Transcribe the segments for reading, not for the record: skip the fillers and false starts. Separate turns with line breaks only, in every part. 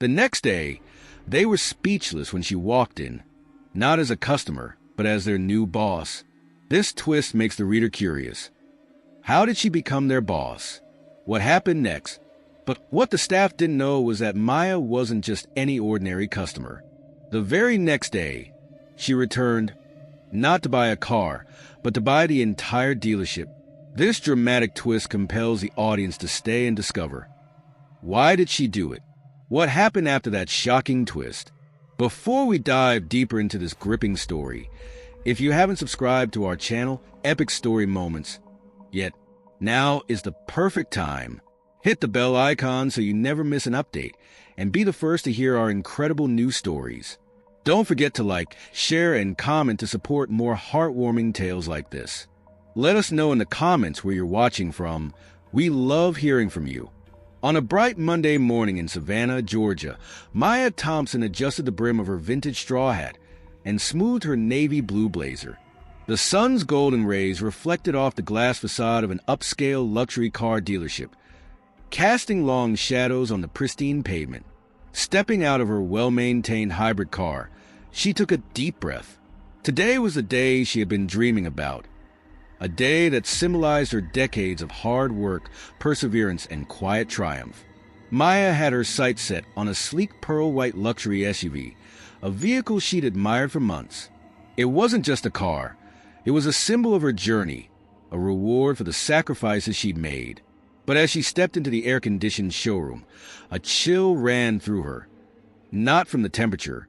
The next day, they were speechless when she walked in, not as a customer, but as their new boss. This twist makes the reader curious. How did she become their boss? What happened next? But what the staff didn't know was that Maya wasn't just any ordinary customer. The very next day, she returned, not to buy a car, but to buy the entire dealership. This dramatic twist compels the audience to stay and discover. Why did she do it? What happened after that shocking twist? Before we dive deeper into this gripping story, if you haven't subscribed to our channel, Epic Story Moments, yet now is the perfect time. Hit the bell icon so you never miss an update and be the first to hear our incredible new stories. Don't forget to like, share, and comment to support more heartwarming tales like this. Let us know in the comments where you're watching from. We love hearing from you. On a bright Monday morning in Savannah, Georgia, Maya Thompson adjusted the brim of her vintage straw hat and smoothed her navy blue blazer. The sun's golden rays reflected off the glass facade of an upscale luxury car dealership, casting long shadows on the pristine pavement. Stepping out of her well-maintained hybrid car, she took a deep breath. Today was the day she had been dreaming about. A day that symbolized her decades of hard work, perseverance, and quiet triumph. Maya had her sights set on a sleek pearl-white luxury SUV, a vehicle she'd admired for months. It wasn't just a car. It was a symbol of her journey, a reward for the sacrifices she'd made. But as she stepped into the air-conditioned showroom, a chill ran through her. Not from the temperature,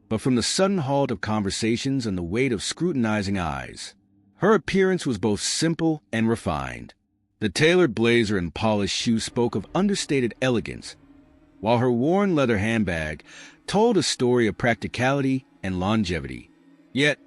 but from the sudden halt of conversations and the weight of scrutinizing eyes. Her appearance was both simple and refined. The tailored blazer and polished shoes spoke of understated elegance, while her worn leather handbag told a story of practicality and longevity. Yet,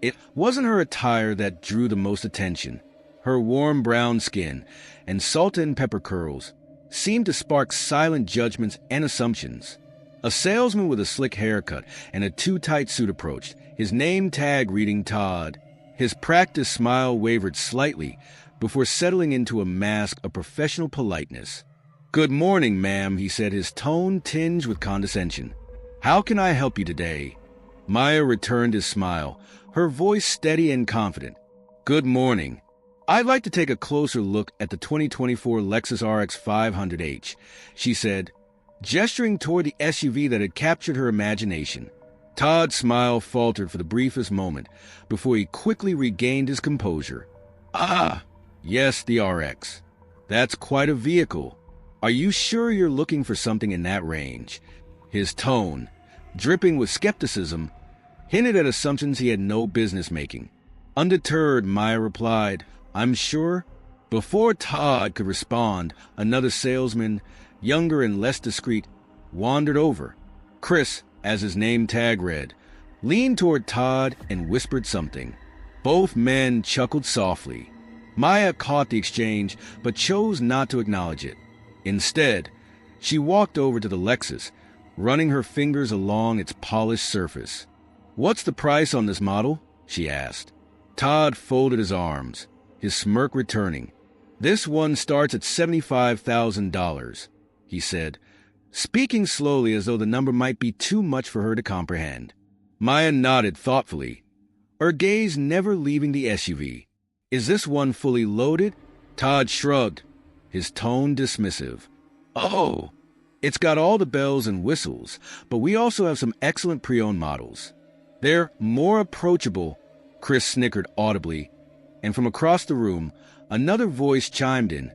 it wasn't her attire that drew the most attention. Her warm brown skin and salt and pepper curls seemed to spark silent judgments and assumptions. A salesman with a slick haircut and a too-tight suit approached, his name tag reading Todd. His practiced smile wavered slightly before settling into a mask of professional politeness. "Good morning, ma'am," he said, his tone tinged with condescension. "How can I help you today?" Maya returned his smile, her voice steady and confident. "Good morning. I'd like to take a closer look at the 2024 Lexus RX 500h, she said, gesturing toward the SUV that had captured her imagination. Todd's smile faltered for the briefest moment before he quickly regained his composure. "Ah, yes, the RX. That's quite a vehicle. Are you sure you're looking for something in that range?" His tone, dripping with skepticism, hinted at assumptions he had no business making. Undeterred, Maya replied, "I'm sure." Before Todd could respond, another salesman, younger and less discreet, wandered over. Chris, as his name tag read, leaned toward Todd and whispered something. Both men chuckled softly. Maya caught the exchange, but chose not to acknowledge it. Instead, she walked over to the Lexus, running her fingers along its polished surface. "What's the price on this model?" she asked. Todd folded his arms, his smirk returning. "This one starts at $75,000, he said, speaking slowly as though the number might be too much for her to comprehend. Maya nodded thoughtfully, her gaze never leaving the SUV. "Is this one fully loaded?" Todd shrugged, his tone dismissive. "Oh, it's got all the bells and whistles, but we also have some excellent pre-owned models. They're more approachable," Chris snickered audibly, and from across the room, another voice chimed in.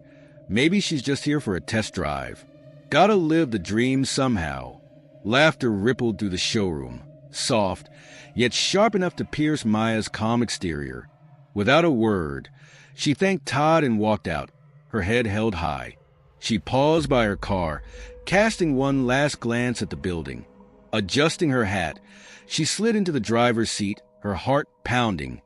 "Maybe she's just here for a test drive. Gotta live the dream somehow." Laughter rippled through the showroom, soft, yet sharp enough to pierce Maya's calm exterior. Without a word, she thanked Todd and walked out, her head held high. She paused by her car, casting one last glance at the building. Adjusting her hat, she slid into the driver's seat, her heart pounding,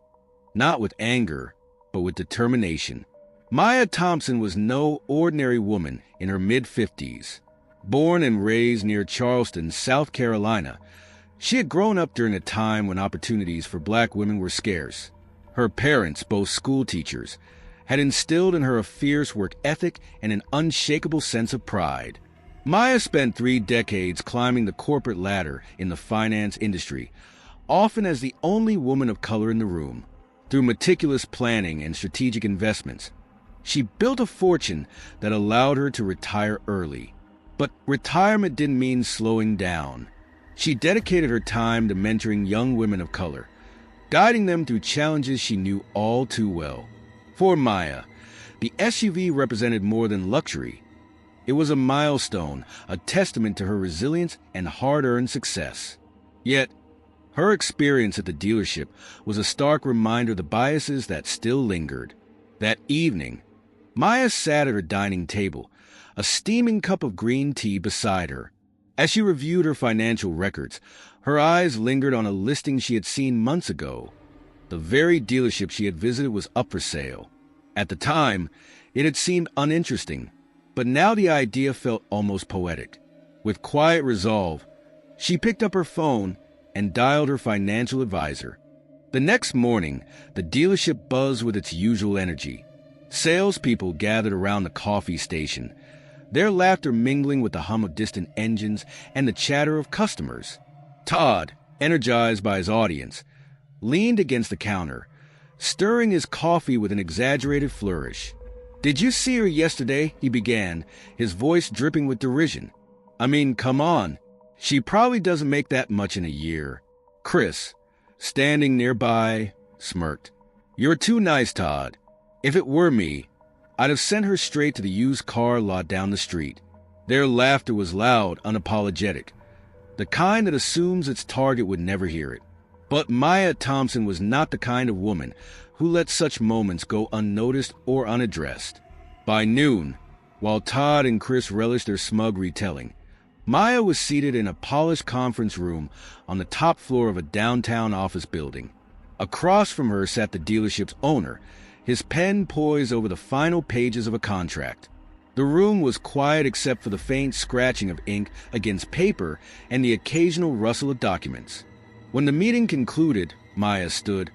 not with anger, but with determination. Maya Thompson was no ordinary woman in her mid-50s. Born and raised near Charleston, South Carolina, she had grown up during a time when opportunities for black women were scarce. Her parents, both school teachers, had instilled in her a fierce work ethic and an unshakable sense of pride. Maya spent 3 decades climbing the corporate ladder in the finance industry, often as the only woman of color in the room. Through meticulous planning and strategic investments, she built a fortune that allowed her to retire early. But retirement didn't mean slowing down. She dedicated her time to mentoring young women of color, guiding them through challenges she knew all too well. For Maya, the SUV represented more than luxury. It was a milestone, a testament to her resilience and hard-earned success. Yet, her experience at the dealership was a stark reminder of the biases that still lingered. That evening, Maya sat at her dining table, a steaming cup of green tea beside her. As she reviewed her financial records, her eyes lingered on a listing she had seen months ago. The very dealership she had visited was up for sale. At the time, it had seemed uninteresting, but now the idea felt almost poetic. With quiet resolve, she picked up her phone and dialed her financial advisor. The next morning, the dealership buzzed with its usual energy. Salespeople gathered around the coffee station, their laughter mingling with the hum of distant engines and the chatter of customers. Todd, energized by his audience, leaned against the counter, stirring his coffee with an exaggerated flourish. "Did you see her yesterday?" he began, his voice dripping with derision. "I mean, come on. She probably doesn't make that much in a year." Chris, standing nearby, smirked. "You're too nice, Todd. If it were me, I'd have sent her straight to the used car lot down the street." Their laughter was loud, unapologetic, the kind that assumes its target would never hear it. But Maya Thompson was not the kind of woman who let such moments go unnoticed or unaddressed. By noon, while Todd and Chris relished their smug retelling, Maya was seated in a polished conference room on the top floor of a downtown office building. Across from her sat the dealership's owner, his pen poised over the final pages of a contract. The room was quiet except for the faint scratching of ink against paper and the occasional rustle of documents. When the meeting concluded, Maya stood,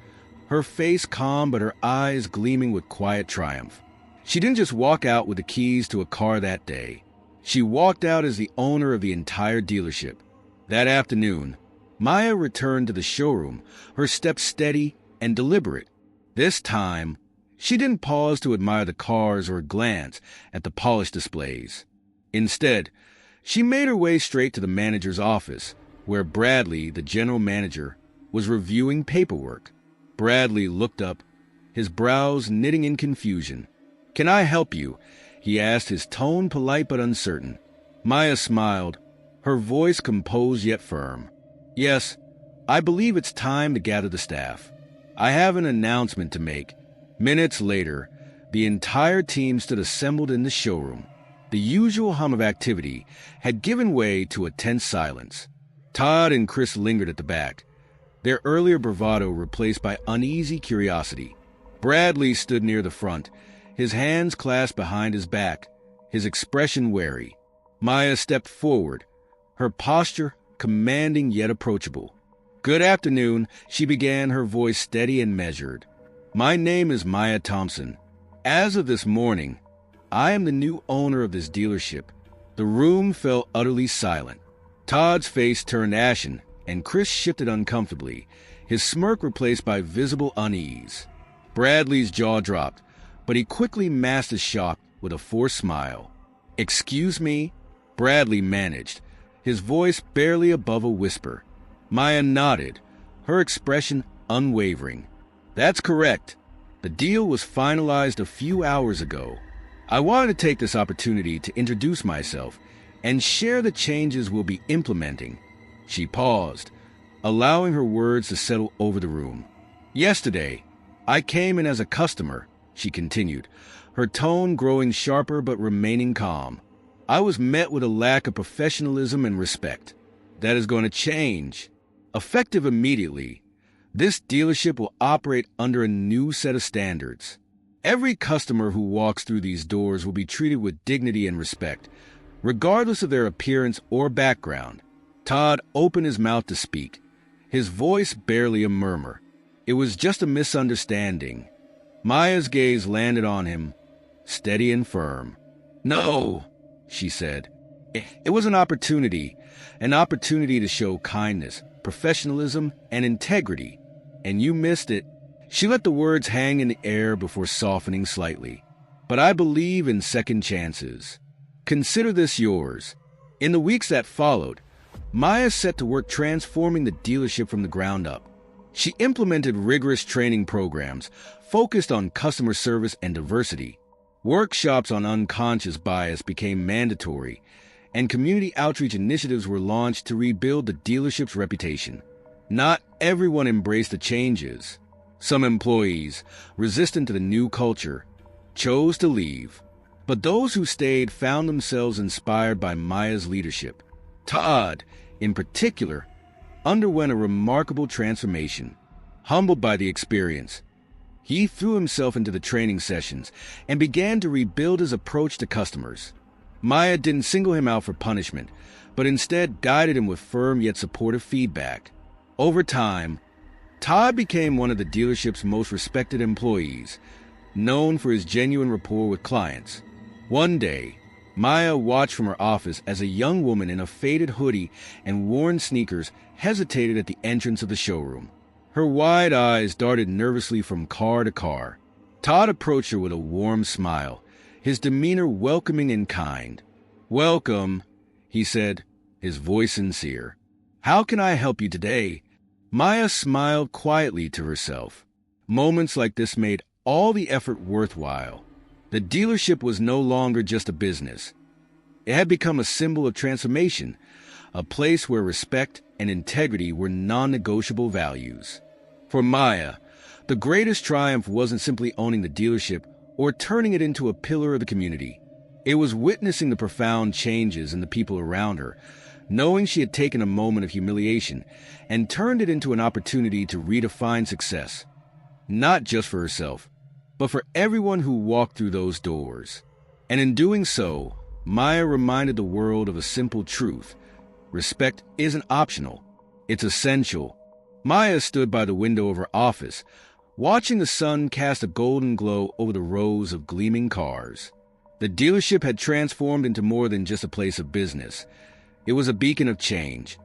her face calm but her eyes gleaming with quiet triumph. She didn't just walk out with the keys to a car that day. She walked out as the owner of the entire dealership. That afternoon, Maya returned to the showroom, her steps steady and deliberate. This time, she didn't pause to admire the cars or glance at the polished displays. Instead, she made her way straight to the manager's office, where Bradley, the general manager, was reviewing paperwork. Bradley looked up, his brows knitting in confusion. "Can I help you?" he asked, his tone polite but uncertain. Maya smiled, her voice composed yet firm. "Yes, I believe it's time to gather the staff. I have an announcement to make." Minutes later, the entire team stood assembled in the showroom. The usual hum of activity had given way to a tense silence. Todd and Chris lingered at the back, their earlier bravado replaced by uneasy curiosity. Bradley stood near the front, his hands clasped behind his back, his expression wary. Maya stepped forward, her posture commanding yet approachable. "Good afternoon," she began, her voice steady and measured. "My name is Maya Thompson. As of this morning, I am the new owner of this dealership." The room fell utterly silent. Todd's face turned ashen, and Chris shifted uncomfortably, his smirk replaced by visible unease. Bradley's jaw dropped, but he quickly masked his shock with a forced smile. "Excuse me?" Bradley managed, his voice barely above a whisper. Maya nodded, her expression unwavering. "That's correct. The deal was finalized a few hours ago. I wanted to take this opportunity to introduce myself and share the changes we'll be implementing." She paused, allowing her words to settle over the room. "Yesterday, I came in as a customer," she continued, her tone growing sharper but remaining calm. "I was met with a lack of professionalism and respect. That is going to change. Effective immediately, this dealership will operate under a new set of standards. Every customer who walks through these doors will be treated with dignity and respect, regardless of their appearance or background." Todd opened his mouth to speak, his voice barely a murmur. It was just a misunderstanding. Maya's gaze landed on him, steady and firm. "No," she said. It was an opportunity to show kindness, professionalism, and integrity. And you missed it. She let the words hang in the air before softening slightly. But I believe in second chances. Consider this yours. In the weeks that followed, Maya set to work transforming the dealership from the ground up. She implemented rigorous training programs focused on customer service and diversity. Workshops on unconscious bias became mandatory, and community outreach initiatives were launched to rebuild the dealership's reputation. Not everyone embraced the changes. Some employees, resistant to the new culture, chose to leave. But those who stayed found themselves inspired by Maya's leadership. Todd, in particular, underwent a remarkable transformation. Humbled by the experience, he threw himself into the training sessions and began to rebuild his approach to customers. Maya didn't single him out for punishment, but instead guided him with firm yet supportive feedback. Over time, Todd became one of the dealership's most respected employees, known for his genuine rapport with clients. One day, Maya watched from her office as a young woman in a faded hoodie and worn sneakers hesitated at the entrance of the showroom. Her wide eyes darted nervously from car to car. Todd approached her with a warm smile, his demeanor welcoming and kind. "Welcome," he said, his voice sincere. "How can I help you today?" Maya smiled quietly to herself. Moments like this made all the effort worthwhile. The dealership was no longer just a business. It had become a symbol of transformation, a place where respect and integrity were non-negotiable values. For Maya, the greatest triumph wasn't simply owning the dealership or turning it into a pillar of the community. It was witnessing the profound changes in the people around her, knowing she had taken a moment of humiliation and turned it into an opportunity to redefine success, not just for herself, but for everyone who walked through those doors. And in doing so, Maya reminded the world of a simple truth. Respect isn't optional. It's essential. Maya stood by the window of her office, watching the sun cast a golden glow over the rows of gleaming cars. The dealership had transformed into more than just a place of business. It was a beacon of change,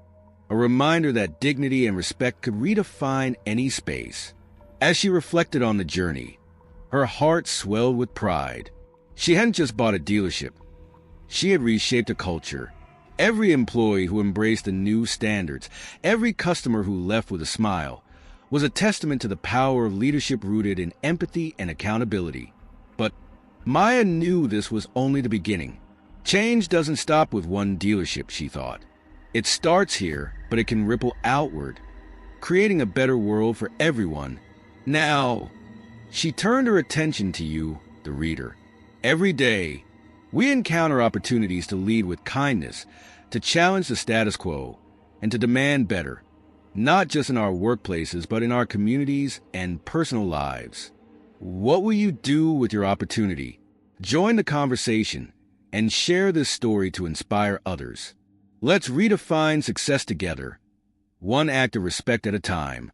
a reminder that dignity and respect could redefine any space. As she reflected on the journey, her heart swelled with pride. She hadn't just bought a dealership. She had reshaped a culture. Every employee who embraced the new standards, every customer who left with a smile, was a testament to the power of leadership rooted in empathy and accountability. But Maya knew this was only the beginning. Change doesn't stop with one dealership, she thought. It starts here, but it can ripple outward, creating a better world for everyone. Now, she turned her attention to you, the reader. Every day, we encounter opportunities to lead with kindness, to challenge the status quo, and to demand better, not just in our workplaces, but in our communities and personal lives. What will you do with your opportunity? Join the conversation and share this story to inspire others. Let's redefine success together, one act of respect at a time.